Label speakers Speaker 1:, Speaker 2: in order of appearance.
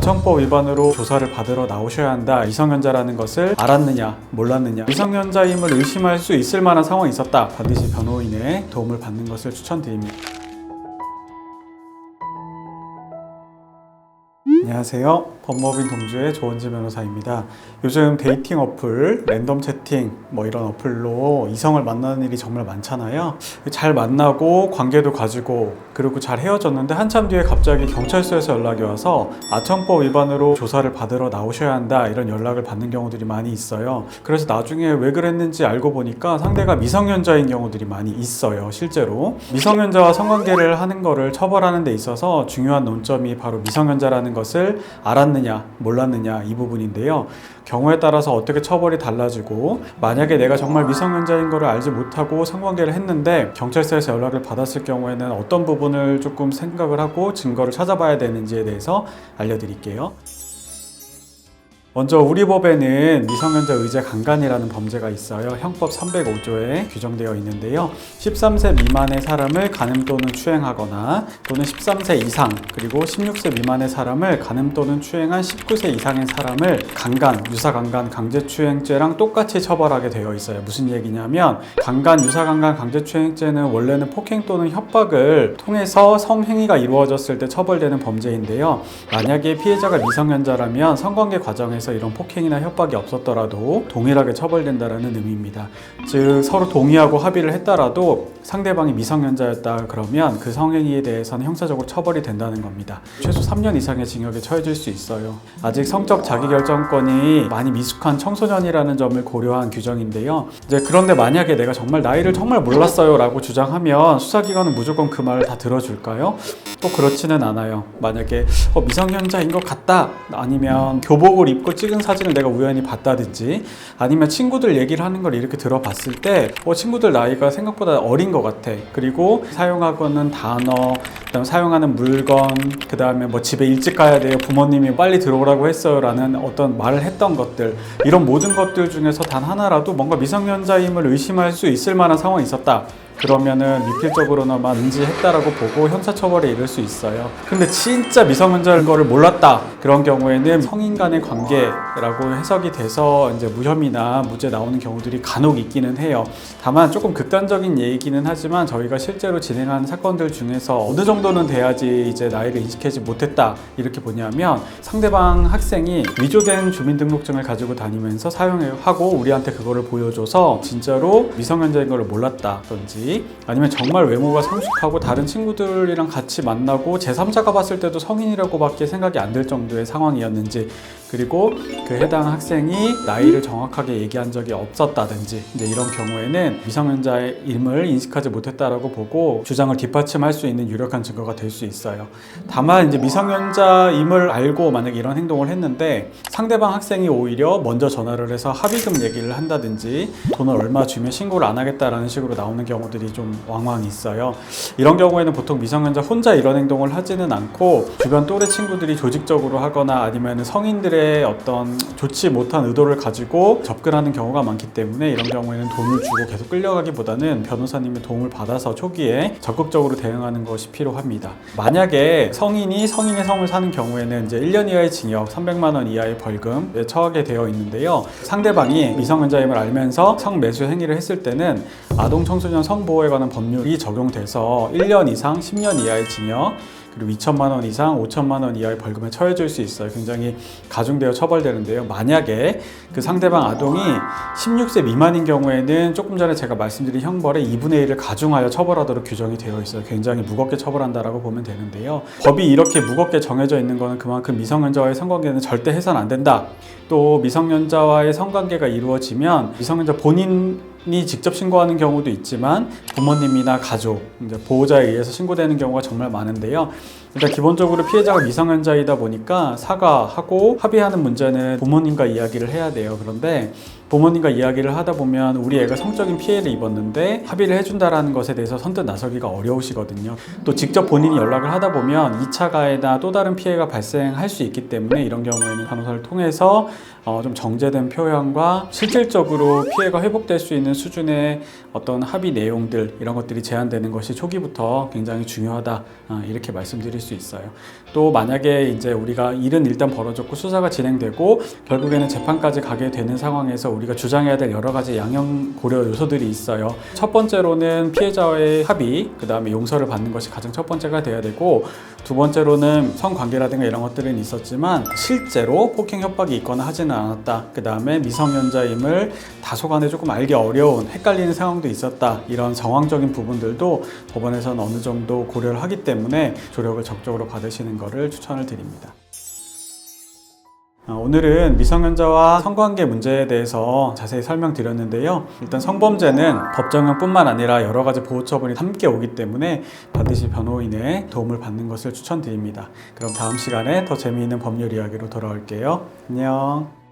Speaker 1: 아청법 위반으로 조사를 받으러 나오셔야 한다. 미성년자라는 것을 알았느냐 몰랐느냐, 미성년자임을 의심할 수 있을 만한 상황이 있었다. 반드시 변호인의 도움을 받는 것을 추천드립니다. 안녕하세요. 법무법인 동주의 조원지 변호사입니다. 요즘 데이팅 어플, 랜덤 채팅 이런 어플로 이성을 만나는 일이 정말 많잖아요. 잘 만나고 관계도 가지고 그리고 잘 헤어졌는데 한참 뒤에 갑자기 경찰서에서 연락이 와서 아청법 위반으로 조사를 받으러 나오셔야 한다, 이런 연락을 받는 경우들이 많이 있어요. 그래서 나중에 왜 그랬는지 알고 보니까 상대가 미성년자인 경우들이 많이 있어요. 실제로 미성년자와 성관계를 하는 거를 처벌하는 데 있어서 중요한 논점이 바로 미성년자라는 것을 알았느냐 몰랐느냐, 이 부분인데요. 경우에 따라서 어떻게 처벌이 달라지고, 만약에 내가 정말 미성년자인 거를 알지 못하고 성관계를 했는데 경찰서에서 연락을 받았을 경우에는 어떤 부분을 조금 생각을 하고 증거를 찾아봐야 되는지에 대해서 알려드릴게요. 먼저 우리 법에는 미성년자 의제 강간이라는 범죄가 있어요. 형법 305조에 규정되어 있는데요. 13세 미만의 사람을 간음 또는 추행하거나 또는 13세 이상 그리고 16세 미만의 사람을 간음 또는 추행한 19세 이상의 사람을 강간, 유사강간, 강제추행죄랑 똑같이 처벌하게 되어 있어요. 무슨 얘기냐면 강간, 유사강간, 강제추행죄는 원래는 폭행 또는 협박을 통해서 성행위가 이루어졌을 때 처벌되는 범죄인데요. 만약에 피해자가 미성년자라면 성관계 과정에서 이런 폭행이나 협박이 없었더라도 동일하게 처벌된다는 의미입니다. 즉 서로 동의하고 합의를 했더라도 상대방이 미성년자였다 그러면 그 성행위에 대해서는 형사적으로 처벌이 된다는 겁니다. 최소 3년 이상의 징역에 처해질 수 있어요. 아직 성적 자기결정권이 많이 미숙한 청소년이라는 점을 고려한 규정인데요. 그런데 만약에 내가 정말 나이를 정말 몰랐어요 라고 주장하면 수사기관은 무조건 그 말을 다 들어줄까요? 또 그렇지는 않아요. 만약에 미성년자인 것 같다, 아니면 교복을 입고 찍은 사진을 내가 우연히 봤다든지, 아니면 친구들 얘기를 하는 걸 이렇게 들어봤을 때 친구들 나이가 생각보다 어린 것 같아. 그리고 사용하고는 단어, 그다음 사용하는 물건, 그 다음에 집에 일찍 가야 돼요, 부모님이 빨리 들어오라고 했어요 라는 어떤 말을 했던 것들, 이런 모든 것들 중에서 단 하나라도 뭔가 미성년자임을 의심할 수 있을 만한 상황이 있었다. 그러면은 미필적으로나마 인지했다라고 보고 형사처벌에 이를 수 있어요. 근데 진짜 미성년자인 거를 몰랐다, 그런 경우에는 성인 간의 관계라고 해석이 돼서 이제 무혐의나 무죄 나오는 경우들이 간혹 있기는 해요. 다만 조금 극단적인 얘기는 하지만 저희가 실제로 진행하는 사건들 중에서 어느 정도는 돼야지 이제 나이를 인식하지 못했다 이렇게 보냐면, 상대방 학생이 위조된 주민등록증을 가지고 다니면서 사용하고 우리한테 그거를 보여줘서 진짜로 미성년자인 거를 몰랐다든지, 아니면 정말 외모가 성숙하고 다른 친구들이랑 같이 만나고 제3자가 봤을 때도 성인이라고 밖에 생각이 안 들 정도의 상황이었는지, 그리고 그 해당 학생이 나이를 정확하게 얘기한 적이 없었다든지, 이제 이런 경우에는 미성년자임을 인식하지 못했다라고 보고 주장을 뒷받침할 수 있는 유력한 증거가 될 수 있어요. 다만 이제 미성년자임을 알고 만약 이런 행동을 했는데 상대방 학생이 오히려 먼저 전화를 해서 합의금 얘기를 한다든지, 돈을 얼마 주면 신고를 안 하겠다라는 식으로 나오는 경우들이 좀 왕왕 있어요. 이런 경우에는 보통 미성년자 혼자 이런 행동을 하지는 않고 주변 또래 친구들이 조직적으로 하거나 아니면 성인들의 어떤 좋지 못한 의도를 가지고 접근하는 경우가 많기 때문에, 이런 경우에는 돈을 주고 계속 끌려가기보다는 변호사님의 도움을 받아서 초기에 적극적으로 대응하는 것이 필요합니다. 만약에 성인이 성인의 성을 사는 경우에는 이제 1년 이하의 징역, 300만 원 이하의 벌금에 처하게 되어 있는데요. 상대방이 미성년자임을 알면서 성매수 행위를 했을 때는 아동 청소년 성보호에 관한 법률이 적용돼서 1년 이상 10년 이하의 징역, 그리고 2천만 원 이상 5천만 원 이하의 벌금에 처해질 수 있어요. 굉장히 가중되어 처벌되는데요. 만약에 그 상대방 아동이 16세 미만인 경우에는 조금 전에 제가 말씀드린 형벌의 2분의 1을 가중하여 처벌하도록 규정이 되어 있어요. 굉장히 무겁게 처벌한다라고 보면 되는데요. 법이 이렇게 무겁게 정해져 있는 것은 그만큼 미성년자와의 성관계는 절대 해서는 안 된다. 또 미성년자와의 성관계가 이루어지면 미성년자 본인이 직접 신고하는 경우도 있지만 부모님이나 가족, 이제 보호자에 의해서 신고되는 경우가 정말 많은데요. 일단 기본적으로 피해자가 미성년자이다 보니까 사과하고 합의하는 문제는 부모님과 이야기를 해야 돼요. 그런데 부모님과 이야기를 하다 보면 우리 애가 성적인 피해를 입었는데 합의를 해준다라는 것에 대해서 선뜻 나서기가 어려우시거든요. 또 직접 본인이 연락을 하다 보면 2차 가해나 또 다른 피해가 발생할 수 있기 때문에 이런 경우에는 변호사를 통해서 좀 정제된 표현과 실질적으로 피해가 회복될 수 있는 수준의 어떤 합의 내용들, 이런 것들이 제한되는 것이 초기부터 굉장히 중요하다, 이렇게 말씀드릴 수 있어요. 또 만약에 이제 우리가 일은 일단 벌어졌고 수사가 진행되고 결국에는 재판까지 가게 되는 상황에서 우리가 주장해야 될 여러 가지 양형 고려 요소들이 있어요. 첫 번째로는 피해자와의 합의, 그 다음에 용서를 받는 것이 가장 첫 번째가 돼야 되고, 두 번째로는 성관계라든가 이런 것들은 있었지만 실제로 폭행 협박이 있거나 하지는 않았다. 그 다음에 미성년자임을 다소간에 조금 알기 어려운 헷갈리는 상황도 있었다. 이런 정황적인 부분들도 법원에서는 어느 정도 고려를 하기 때문에 조력을 적극적으로 받으시는 것을 추천을 드립니다. 오늘은 미성년자와 성관계 문제에 대해서 자세히 설명드렸는데요. 일단 성범죄는 법정형뿐만 아니라 여러 가지 보호처분이 함께 오기 때문에 반드시 변호인의 도움을 받는 것을 추천드립니다. 그럼 다음 시간에 더 재미있는 법률 이야기로 돌아올게요. 안녕.